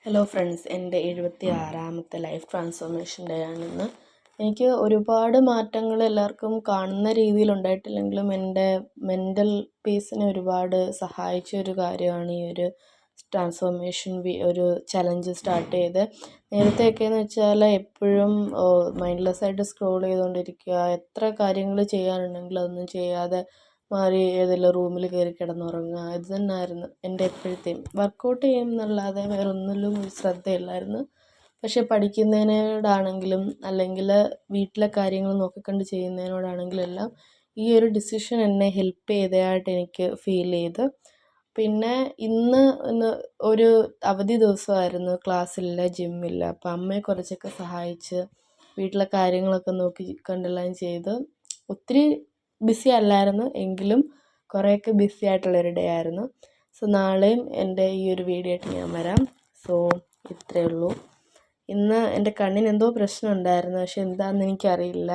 Hello friends, എൻ്റെ 76ാമത്തെ life transformation day ആണിന്ന്. എനിക്ക് ഒരുപാട് മാറ്റങ്ങൾ എല്ലാവർക്കും കാണുന്ന രീതിയിൽ ഉണ്ടായിട്ടില്ലെങ്കിലും എൻ്റെ മെൻ്റൽ പീസിനെ ഒരുപാട് സഹായിച്ച ഒരു കാര്യമാണ് ഈ ഒരു ട്രാൻസ്ഫോർമേഷൻ ഒരു ചലഞ്ച് സ്റ്റാർട്ട് ചെയ്ത്. നേരത്തെയൊക്കെയെന്ന് വെച്ചാൽ എപ്പോഴും മൈൻഡ്ലെസ് ആയിട്ട് സ്ക്രോൾ ചെയ്തുകൊണ്ടിരിക്കുക, എത്ര കാര്യങ്ങൾ ചെയ്യാനുണ്ടെങ്കിലും അതൊന്നും ചെയ്യാതെ മാറി ഏതെങ്കിലും റൂമിൽ കയറി കിടന്നുറങ്ങുക, ഇത് തന്നെയായിരുന്നു എൻ്റെ എപ്പോഴത്തെയും. വർക്കൗട്ട് ചെയ്യും എന്നല്ലാതെ വേറെ ഒന്നിലും ഒരു ശ്രദ്ധയില്ലായിരുന്നു. പക്ഷെ പഠിക്കുന്നതിനോടാണെങ്കിലും അല്ലെങ്കിൽ വീട്ടിലെ കാര്യങ്ങൾ നോക്കിക്കണ്ട് ചെയ്യുന്നതിനോടാണെങ്കിലും എല്ലാം ഈ ഒരു ഡിസിഷൻ എന്നെ ഹെൽപ്പ് ചെയ്തതായിട്ട് എനിക്ക് ഫീൽ ചെയ്ത്. പിന്നെ ഇന്ന് ഒരു അവധി ദിവസമായിരുന്നു, ക്ലാസ്സില്ല, ജിമ്മില്ല. അപ്പോൾ അമ്മയെ കുറച്ചൊക്കെ സഹായിച്ച് വീട്ടിലെ കാര്യങ്ങളൊക്കെ നോക്കി കണ്ടെല്ലാം ചെയ്ത്. ഒത്തിരി ബിസി അല്ലായിരുന്നു എങ്കിലും കുറേയൊക്കെ ബിസി ആയിട്ടുള്ളൊരു ഡേ ആയിരുന്നു. സോ നാളെയും എൻ്റെ ഈ ഒരു വീഡിയോ ആയിട്ട് ഞാൻ വരാം. സോ ഇത്രയേ ഉള്ളൂ. ഇന്ന് എൻ്റെ കണ്ണിന് എന്തോ പ്രശ്നം ഉണ്ടായിരുന്നു, പക്ഷെ എന്താണെന്ന് എനിക്കറിയില്ല.